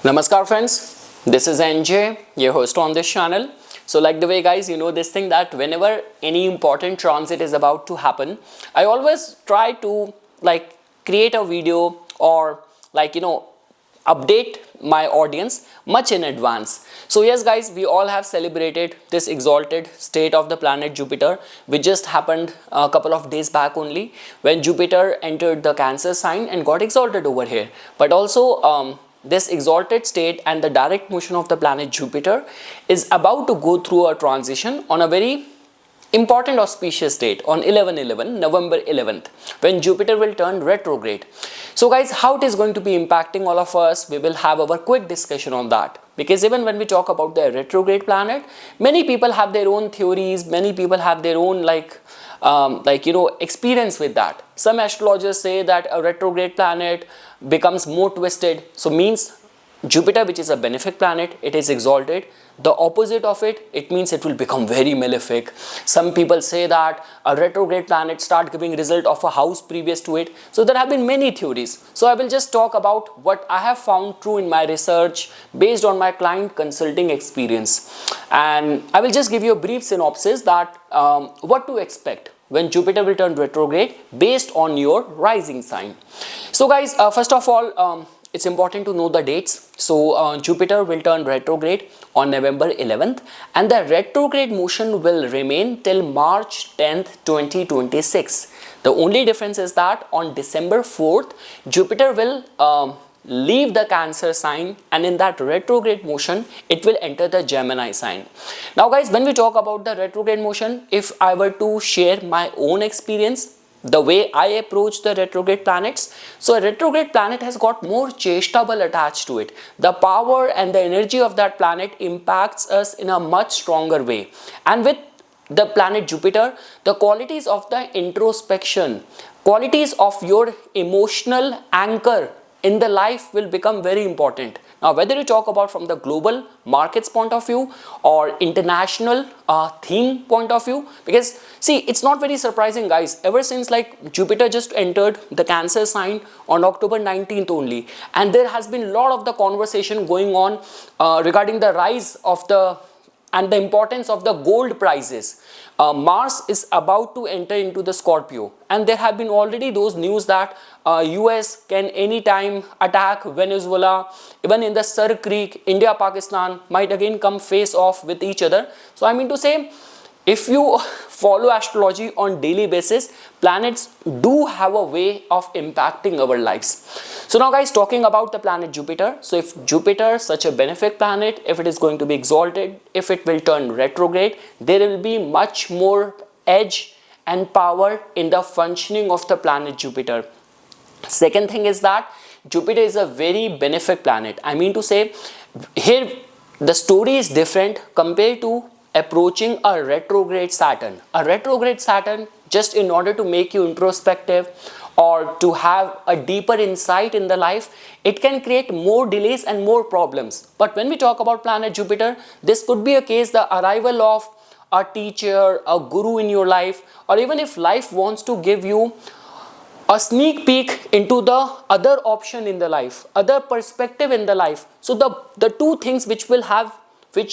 Namaskar friends, this is NJ, your host on this channel. So like the way guys, you know this thing that whenever any important transit is about to happen, I always try to create a video or update my audience much in advance. So yes guys, we all have celebrated this exalted state of the planet Jupiter, which just happened a couple of days back only, when Jupiter entered the Cancer sign and got exalted over here. But also this exalted state and the direct motion of the planet Jupiter is about to go through a transition on a very important auspicious date on 11/11, November 11th, when Jupiter will turn retrograde. So guys, how it is going to be impacting all of us, we will have our quick discussion on that. Because even when we talk about the retrograde planet, many people have their own theories, many people have their own experience with that. Some astrologers say that a retrograde planet becomes more twisted, so means Jupiter, which is a benefic planet, it is exalted. The opposite of it, it means it will become very malefic. Some people say that a retrograde planet start giving result of a house previous to it. So there have been many theories. So I will just talk about what I have found true in my research based on my client consulting experience. And I will just give you a brief synopsis that what to expect when Jupiter will turn retrograde based on your rising sign. So guys, first of all, it's important to know the dates. So Jupiter will turn retrograde on November 11th and the retrograde motion will remain till March 10th, 2026. The only difference is that on December 4th, Jupiter will leave the Cancer sign, and in that retrograde motion, it will enter the Gemini sign. Now guys, when we talk about the retrograde motion, if I were to share my own experience, the way I approach the retrograde planets, so a retrograde planet has got more cheshta bal attached to it. The power and the energy of that planet impacts us in a much stronger way. And with the planet Jupiter, the qualities of the introspection, qualities of your emotional anchor in the life will become very important. Now, whether you talk about from the global markets point of view or international theme point of view, because see, it's not very surprising guys, ever since like Jupiter just entered the Cancer sign on October 19th only, and there has been a lot of the conversation going on regarding the rise of the and the importance of the gold prices. Mars is about to enter into the Scorpio, and there have been already those news that US can anytime attack Venezuela. Even in the Sur Creek, India Pakistan might again come face off with each other. So I mean to say, if you follow astrology on daily basis, planets do have a way of impacting our lives. So now guys, talking about the planet Jupiter. So if Jupiter, such a benefic planet, if it is going to be exalted, if it will turn retrograde, there will be much more edge and power in the functioning of the planet Jupiter. Second thing is that Jupiter is a very benefic planet. I mean to say, here the story is different compared to approaching a retrograde Saturn. A retrograde Saturn, just in order to make you introspective or to have a deeper insight in the life, it can create more delays and more problems. But when we talk about planet Jupiter, this could be a case, the arrival of a teacher, a guru in your life, or even if life wants to give you a sneak peek into the other option in the life, other perspective in the life. So the two things which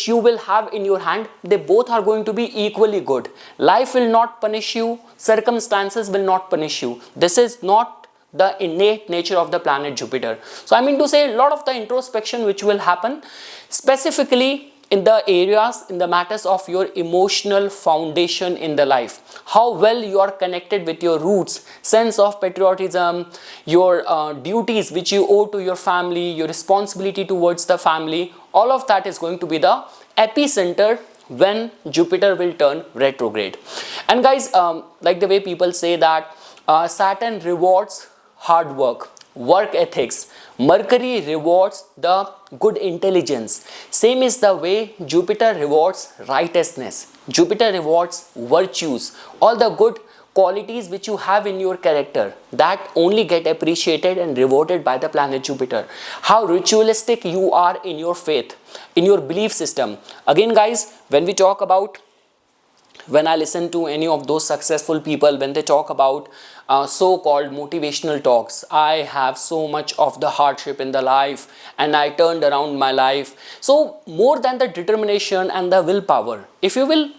you will have in your hand, they both are going to be equally good. Life will not punish you, circumstances will not punish you. This is not the innate nature of the planet Jupiter. So I mean to say, a lot of the introspection which will happen specifically in the areas, in the matters of your emotional foundation in the life, how well you are connected with your roots, sense of patriotism, your duties which you owe to your family, your responsibility towards the family, all of that is going to be the epicenter when Jupiter will turn retrograde. And guys, like the way people say that Saturn rewards hard work, work ethics. Mercury rewards the good intelligence. Same is the way Jupiter rewards righteousness. Jupiter rewards virtues. All the good qualities which you have in your character, that only get appreciated and rewarded by the planet Jupiter. How ritualistic you are in your faith, in your belief system. Again guys, when we talk about when I listen to any of those successful people, when they talk about so-called motivational talks, I have so much of the hardship in the life and I turned around my life. So more than the determination and the willpower, if you will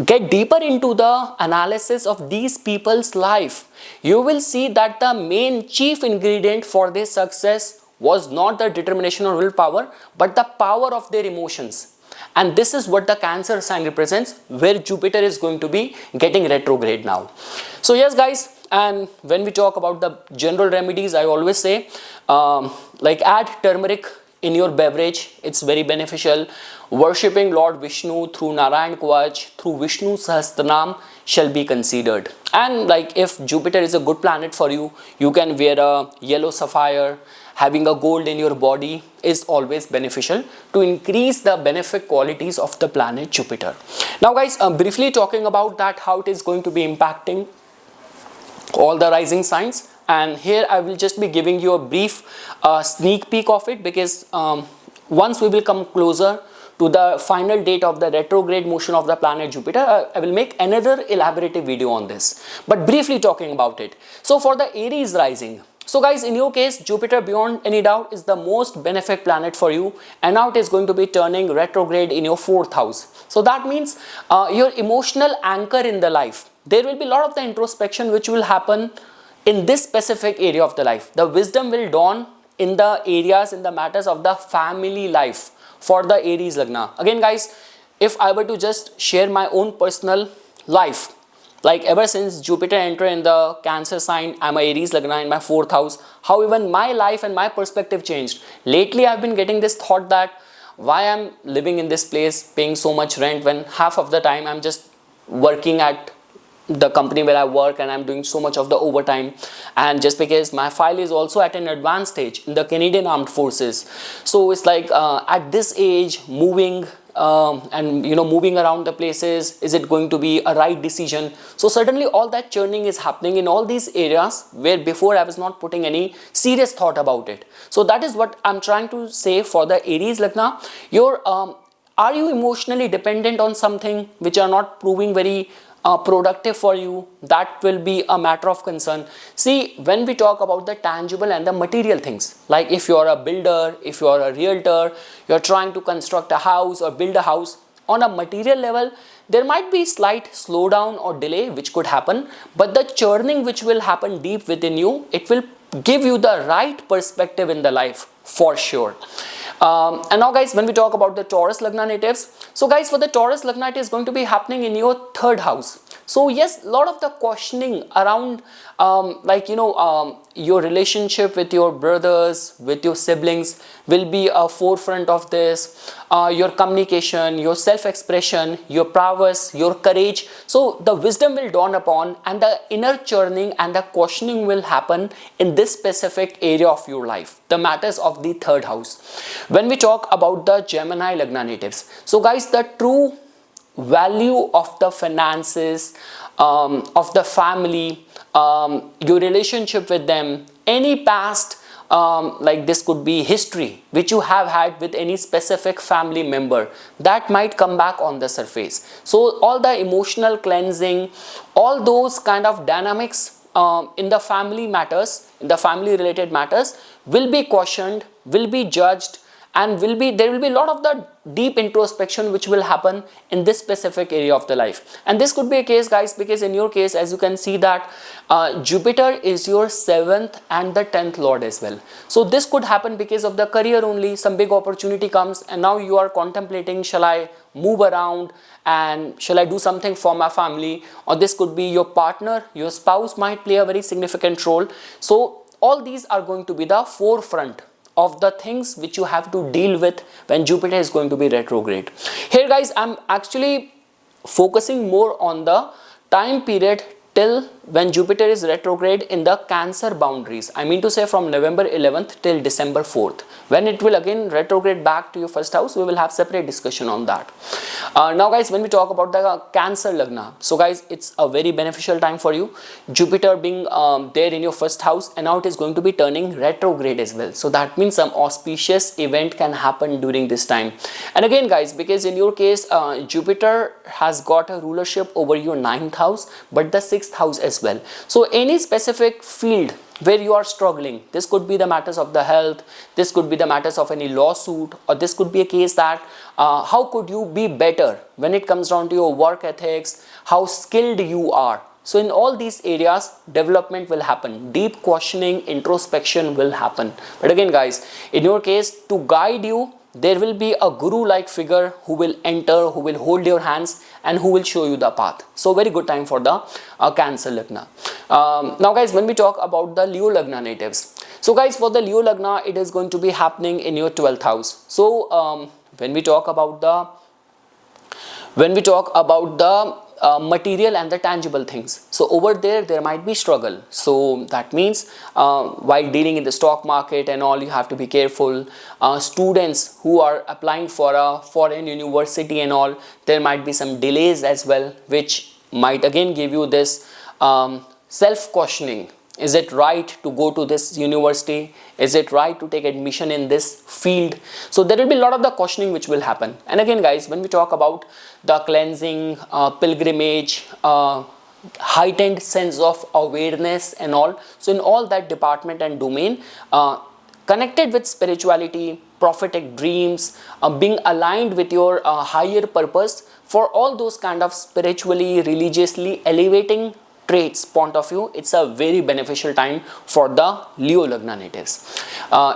get deeper into the analysis of these people's life, you will see that the main chief ingredient for their success was not the determination or willpower, but the power of their emotions. And this is what the Cancer sign represents, where Jupiter is going to be getting retrograde now. So yes guys, and when we talk about the general remedies, I always say like add turmeric in your beverage. It's very beneficial. Worshipping Lord Vishnu through Narayan Kavach, through Vishnu Sahasranam shall be considered. And like if Jupiter is a good planet for you, you can wear a yellow sapphire. Having a gold in your body is always beneficial to increase the benefic qualities of the planet Jupiter. Now guys, briefly talking about that, how it is going to be impacting all the rising signs, and here I will just be giving you a brief sneak peek of it, because once we will come closer to the final date of the retrograde motion of the planet Jupiter, I will make another elaborative video on this, but briefly talking about it. So for the Aries rising, so guys, in your case, Jupiter beyond any doubt is the most benefic planet for you, and now it is going to be turning retrograde in your 4th house. So that means your emotional anchor in the life, there will be a lot of the introspection which will happen in this specific area of the life. The wisdom will dawn in the areas, in the matters of the family life for the Aries Lagna. Again guys, if I were to just share my own personal life, like ever since Jupiter entered in the Cancer sign, I'm a Aries Lagna in my 4th house, how even my life and my perspective changed. Lately I've been getting this thought that why I'm living in this place paying so much rent when half of the time I'm just working at the company where I work and I'm doing so much of the overtime, and just because my file is also at an advanced stage in the Canadian Armed Forces. So it's like at this age, moving and moving around the places, is it going to be a right decision? So certainly all that churning is happening in all these areas where before I was not putting any serious thought about it. So that is what I'm trying to say for the Aries Lagna. Are you emotionally dependent on something which are not proving very productive for you? That will be a matter of concern. See, when we talk about the tangible and the material things, like if you are a builder, if you are a realtor, you are trying to construct a house or build a house, on a material level there might be slight slowdown or delay which could happen, but the churning which will happen deep within you, it will give you the right perspective in the life for sure. And now guys, when we talk about the Taurus Lagna natives, so guys, for the Taurus Lagna, it is going to be happening in your 3rd house. So yes, a lot of the questioning around your relationship with your brothers, with your siblings will be a forefront of this. Your communication, your self-expression, your prowess, your courage. So the wisdom will dawn upon, and the inner churning and the questioning will happen in this specific area of your life, the matters of the 3rd house. When we talk about the Gemini Lagna natives, so guys, the true value of the finances, of the family, your relationship with them, any past like this could be history which you have had with any specific family member, that might come back on the surface. So all the emotional cleansing, all those kind of dynamics in the family matters, in the family related matters, will be questioned, will be judged, and there will be a lot of the deep introspection which will happen in this specific area of the life. And this could be a case, guys, because in your case, as you can see that Jupiter is your 7th and the 10th lord as well. So this could happen because of the career only. Some big opportunity comes and now you are contemplating, shall I move around and shall I do something for my family? Or this could be your partner, your spouse might play a very significant role. So all these are going to be the forefront of the things which you have to deal with when Jupiter is going to be retrograde. Here guys, I'm actually focusing more on the time period till when Jupiter is retrograde in the Cancer boundaries. I mean to say from November 11th till December 4th. When it will again retrograde back to your first house, we will have separate discussion on that. Now guys, when we talk about the Cancer Lagna, so guys, it's a very beneficial time for you. Jupiter being there in your first house, and now it is going to be turning retrograde as well. So that means some auspicious event can happen during this time. And again guys, because in your case, Jupiter has got a rulership over your 9th house, but the 6th house as well. So any specific field where you are struggling, this could be the matters of the health, this could be the matters of any lawsuit, or this could be a case that how could you be better when it comes down to your work ethics, how skilled you are. So in all these areas, development will happen, deep questioning, introspection will happen. But again guys, in your case, to guide you, there will be a guru like figure who will enter, who will hold your hands, and who will show you the path. So very good time for the Cancer Lagna. Now guys, when we talk about the Leo Lagna natives, so guys, for the Leo Lagna, it is going to be happening in your 12th house. So when we talk about the material and the tangible things, so over there might be struggle. So that means while dealing in the stock market and all, you have to be careful. Students who are applying for a foreign university and all, there might be some delays as well, which might again give you this self-questioning. Is it right to go to this university? Is it right to take admission in this field? So there will be a lot of the questioning which will happen. And again guys, when we talk about the cleansing, pilgrimage, heightened sense of awareness and all, so in all that department and domain, connected with spirituality, prophetic dreams, being aligned with your higher purpose, for all those kind of spiritually, religiously elevating traits point of view, it's a very beneficial time for the Leo Lagna natives.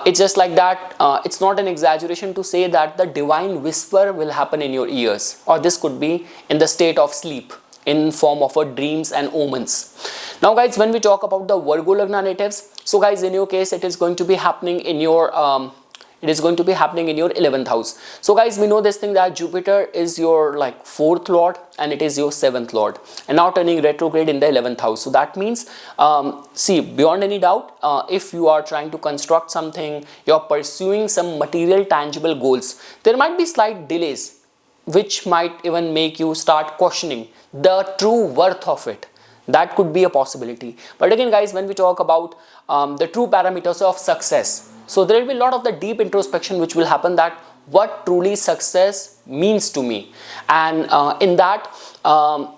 It's just like that, it's not an exaggeration to say that the divine whisper will happen in your ears, or this could be in the state of sleep in form of dreams and omens. Now guys, when we talk about the Virgo Lagna natives, so guys, in your case, it is going to be happening in your 11th house. So guys, we know this thing that Jupiter is your like 4th lord and it is your 7th lord, and now turning retrograde in the 11th house. So that means, see, beyond any doubt, if you are trying to construct something, you're pursuing some material tangible goals, there might be slight delays which might even make you start questioning the true worth of it. That could be a possibility. But again guys, when we talk about the true parameters of success, so there will be a lot of the deep introspection which will happen, that what truly success means to me. And in that,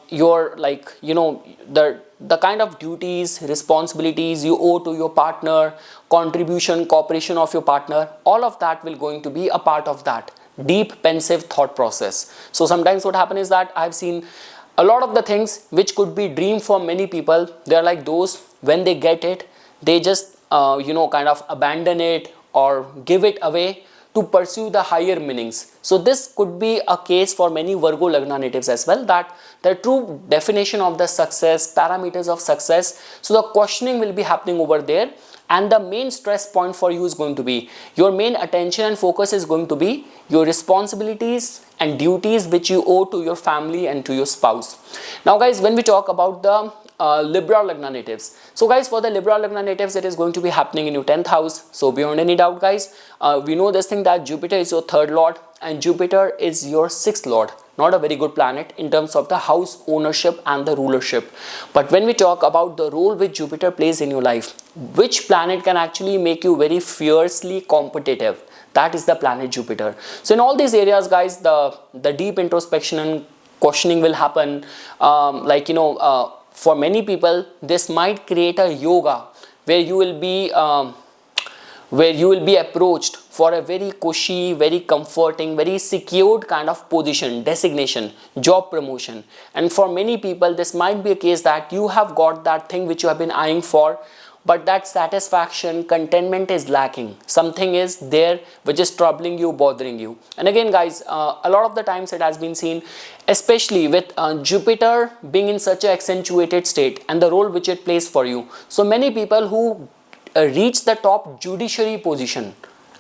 your like, you know, the kind of duties, responsibilities you owe to your partner, contribution, cooperation of your partner, all of that will going to be a part of that deep pensive thought process. So sometimes what happens is that I've seen a lot of the things which could be dream for many people, they are like those, when they get it, they just you know, kind of abandon it or give it away to pursue the higher meanings. So this could be a case for many Virgo Lagna natives as well, that the true definition of the success, parameters of success, so the questioning will be happening over there. And the main stress point for you is going to be, your main attention and focus is going to be your responsibilities and duties which you owe to your family and to your spouse. Now guys, when we talk about the Libra Lagna natives, so guys, for the Libra Lagna natives, it is going to be happening in your 10th house. So beyond any doubt guys, we know this thing that Jupiter is your 3rd lord and Jupiter is your 6th lord. Not a very good planet in terms of the house ownership and the rulership. But when we talk about the role which Jupiter plays in your life, which planet can actually make you very fiercely competitive, that is the planet Jupiter. So in all these areas guys, the deep introspection and questioning will happen. Like, you know, for many people, this might create a yoga where you will be approached for a very cushy, very comforting, very secured kind of position, designation, job promotion. And for many people, this might be a case that you have got that thing which you have been eyeing for, but that satisfaction, contentment is lacking. Something is there which is troubling you, bothering you. And again guys, a lot of the times it has been seen, especially with Jupiter being in such an accentuated state and the role which it plays for you. So many people who reach the top judiciary position,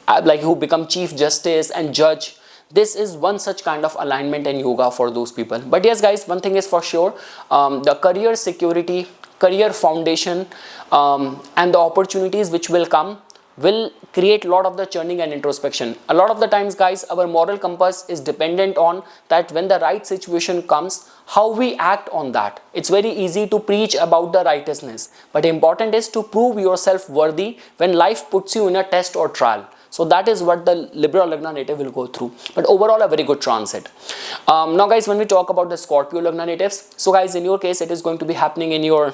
like who become chief justice and judge, this is one such kind of alignment in yoga for those people. But yes guys, one thing is for sure, the career security, career foundation, and the opportunities which will come will create a lot of the churning and introspection. A lot of the times guys, our moral compass is dependent on that when the right situation comes, how we act on that. It's very easy to preach about the righteousness, but important is to prove yourself worthy when life puts you in a test or trial. So that is what the Libra Lagna native will go through. But overall, a very good transit. Now guys, when we talk about the Scorpio Lagna natives, so guys, in your case, it is going to be happening in your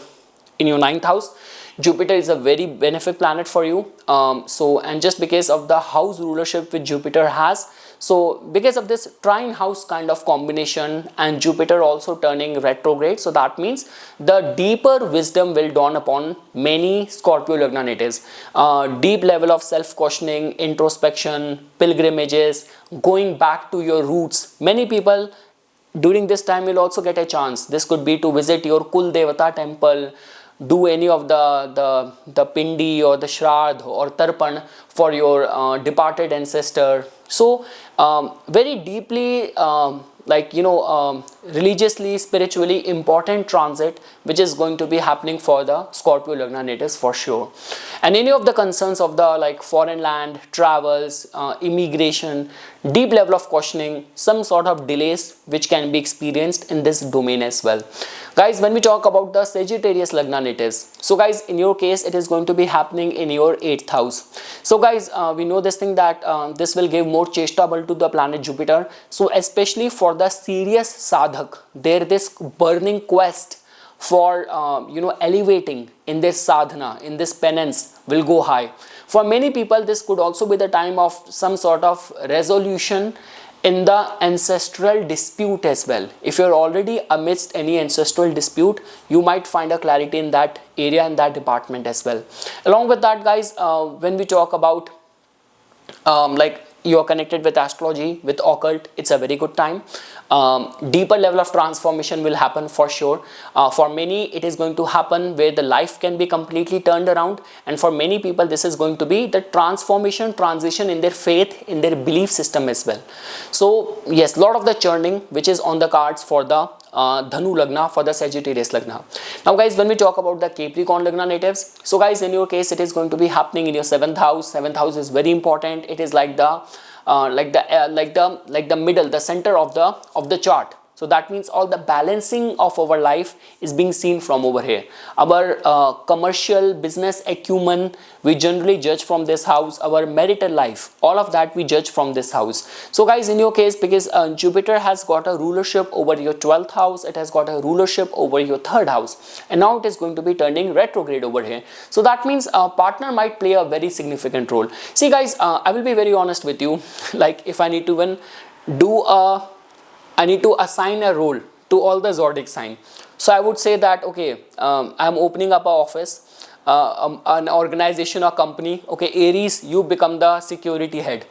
9th house. Jupiter is a very benefic planet for you. And just because of the house rulership which Jupiter has, so because of this trine house kind of combination and Jupiter also turning retrograde, so that means the deeper wisdom will dawn upon many Scorpio Lagna natives. Deep level of self-questioning, introspection, pilgrimages, going back to your roots. Many people during this time will also get a chance. This could be to visit your Kul Devata temple, do any of the pindi or the shraddh or tarpan for your departed ancestor. So very deeply religiously, spiritually important transit which is going to be happening for the Scorpio Lagna natives for sure. And any of the concerns of the foreign land, travels, immigration, deep level of questioning, some sort of delays which can be experienced in this domain as well. Guys, when we talk about the Sagittarius Lagna natives, so guys, in your case, it is going to be happening in your 8th house. So guys, we know this thing that this will give more chesta bal to the planet Jupiter. So especially for the serious sadhak, there this burning quest for elevating in this sadhana, in this penance will go high. For many people, this could also be the time of some sort of resolution in the ancestral dispute as well. If you're already amidst any ancestral dispute, you might find a clarity in that area, in that department as well. Along with that guys, when we talk about you are connected with astrology, with occult, it's a very good time. Deeper level of transformation will happen for sure. For many, it is going to happen where the life can be completely turned around, and for many people, this is going to be the transformation, transition in their faith, in their belief system as well. So yes, lot of the churning which is on the cards for the Dhanu Lagna, for the Sagittarius Lagna. Now guys, when we talk about the Capricorn Lagna natives, so guys, in your case, it is going to be happening in your 7th house. 7th house is very important. It is like the middle, the center of the chart. So that means all the balancing of our life is being seen from over here. Our commercial business acumen, we generally judge from this house. Our marital life, all of that we judge from this house. So guys, in your case, because Jupiter has got a rulership over your 12th house, it has got a rulership over your 3rd house, and now it is going to be turning retrograde over here. So that means a partner might play a very significant role. See guys, I will be very honest with you. Like if I need to I need to assign a role to all the zodiac sign. So I would say that, okay, I'm opening up an office, an organization or company. Okay, Aries, you become the security head.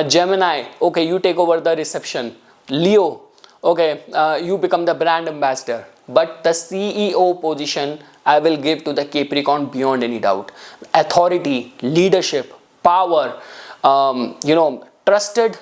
Gemini, okay, you take over the reception. Leo, okay, you become the brand ambassador. But the CEO position I will give to the Capricorn beyond any doubt. Authority, leadership, power, trusted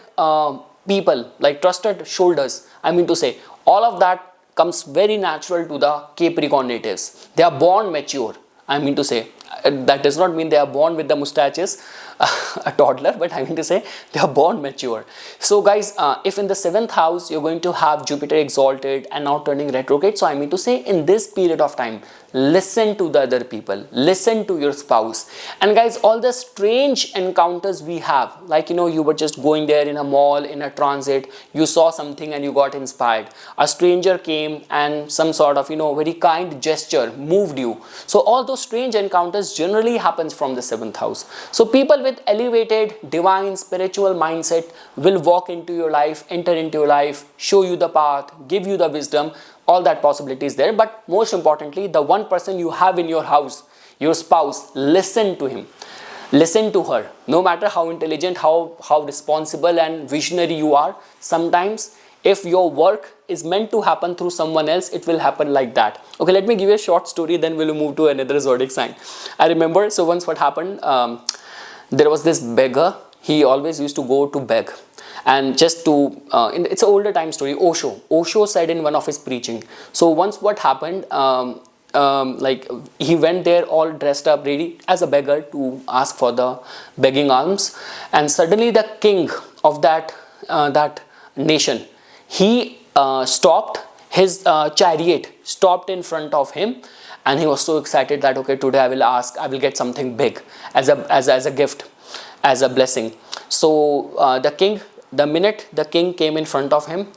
people, like trusted shoulders, I mean to say, all of that comes very natural to the Capricorn natives. They are born mature, I mean to say. That does not mean they are born with the mustaches, a toddler, but I mean to say they are born mature. So guys, if in the 7th house you're going to have Jupiter exalted and now turning retrograde, so I mean to say in this period of time, listen to the other people, listen to your spouse. And guys, all the strange encounters we have, like you were just going there in a mall, in a transit, you saw something and you got inspired. A stranger came and some sort of very kind gesture moved you. So all those strange encounters generally happens from the 7th house. So people with elevated divine spiritual mindset will walk into your life, enter into your life, show you the path, give you the wisdom. All that possibility is there, but most importantly, the one person you have in your house, your spouse, listen to him, listen to her. No matter how intelligent, how responsible and visionary you are, sometimes if your work is meant to happen through someone else, it will happen like that. Okay, let me give you a short story, then we'll move to another zodiac sign. I remember, so once what happened, there was this beggar. he always used to go to beg. And just to, it's an older time story, Osho said in one of his preaching. So once what happened, like he went there all dressed up, ready as a beggar to ask for the begging alms. And suddenly the king of that nation, he stopped his chariot, stopped in front of him, and he was so excited that, okay, today I will ask, I will get something big as a gift, as a blessing. So the minute the king came in front of him,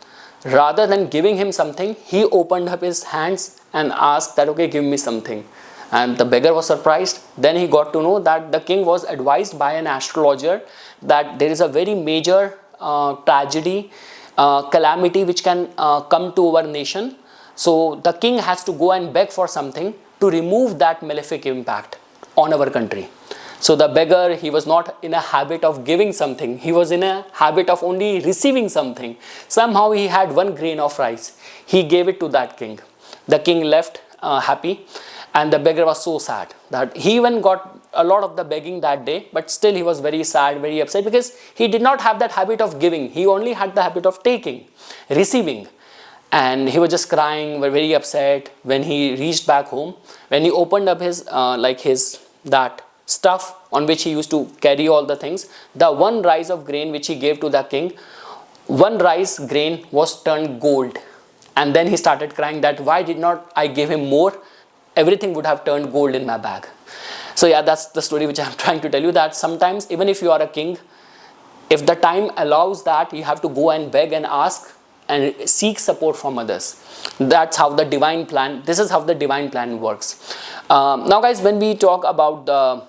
rather than giving him something, he opened up his hands and asked that, okay, give me something. And the beggar was surprised. Then he got to know that the king was advised by an astrologer that there is a very major tragedy, calamity which can come to our nation. So the king has to go and beg for something to remove that malefic impact on our country. So the beggar, he was not in a habit of giving something. He was in a habit of only receiving something. Somehow he had 1 grain of rice. He gave it to that king. The king left happy, and the beggar was so sad that he even got a lot of the begging that day, but still he was very sad, very upset, because he did not have that habit of giving. He only had the habit of taking, receiving. And he was just crying, very upset. When he reached back home, when he opened up his that stuff on which he used to carry all the things, the 1 rice of grain which he gave to the king, 1 rice grain was turned gold. And then he started crying that, why did not I give him more? Everything would have turned gold in my bag. So yeah, that's the story which I'm trying to tell you, that sometimes even if you are a king, if the time allows that, you have to go and beg and ask and seek support from others. That's how the divine plan, this is how the divine plan works. Now guys, when we talk about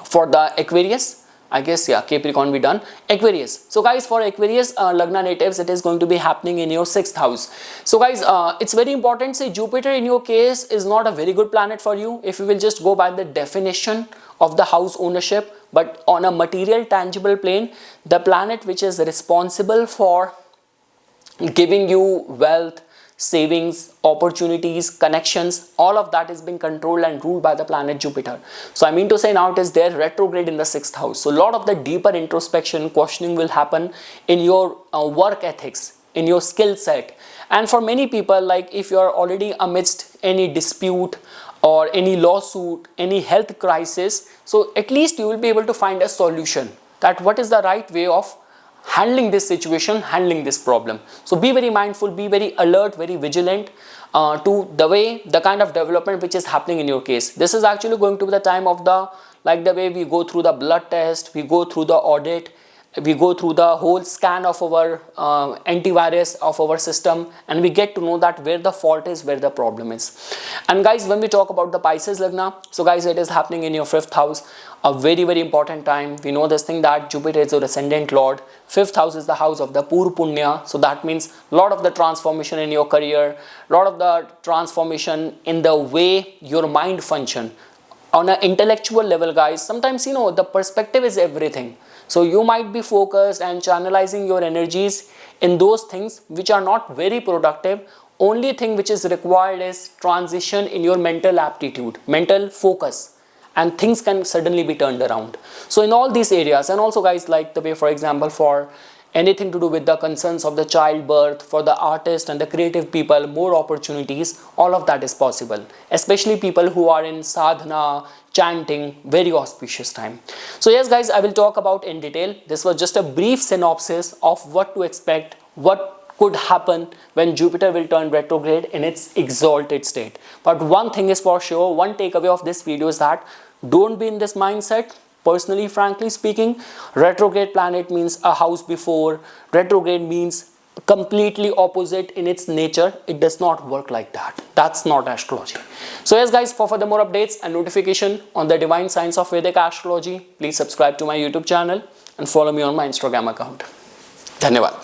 for the Aquarius, I guess, yeah, Capricorn we done. Aquarius. So guys, for Aquarius Lagna natives, it is going to be happening in your 6th house. So guys, it's very important. Say Jupiter in your case is not a very good planet for you if you will just go by the definition of the house ownership. But on a material tangible plane, the planet which is responsible for giving you wealth, savings, opportunities, connections, all of that is being controlled and ruled by the planet Jupiter. So I mean to say, now it is there retrograde in the 6th house. So a lot of the deeper introspection, questioning will happen in your work ethics, in your skill set. And for many people, like if you are already amidst any dispute or any lawsuit, any health crisis, so at least you will be able to find a solution, that what is the right way of handling this situation, handling this problem. So be very mindful, be very alert, very vigilant to the kind of development which is happening in your case. This is actually going to be the time of the way we go through the blood test, we go through the audit, we go through the whole scan of our antivirus of our system, and we get to know that where the fault is, where the problem is. And guys, when we talk about the Pisces Lagna, so guys, it is happening in your 5th house, a very, very important time. We know this thing that Jupiter is your ascendant lord. 5th house is the house of the Pur Punya. So that means a lot of the transformation in your career, a lot of the transformation in the way your mind function. On an intellectual level, guys, sometimes, the perspective is everything. So you might be focused and channelizing your energies in those things which are not very productive. Only thing which is required is transition in your mental aptitude, mental focus, and things can suddenly be turned around. So in all these areas, and also guys, like the way, for example, for anything to do with the concerns of the childbirth, for the artist and the creative people, more opportunities, all of that is possible. Especially people who are in sadhana, chanting, very auspicious time. So yes guys, I will talk about in detail. This was just a brief synopsis of what to expect, what could happen when Jupiter will turn retrograde in its exalted state. But one thing is for sure, one takeaway of this video is that don't be in this mindset. Personally, frankly speaking, retrograde planet means a house before. Retrograde means completely opposite in its nature. It does not work like that. That's not astrology. So yes guys, for further more updates and notification on the divine science of Vedic astrology, please subscribe to my YouTube channel and follow me on my Instagram account. Dhanyavad.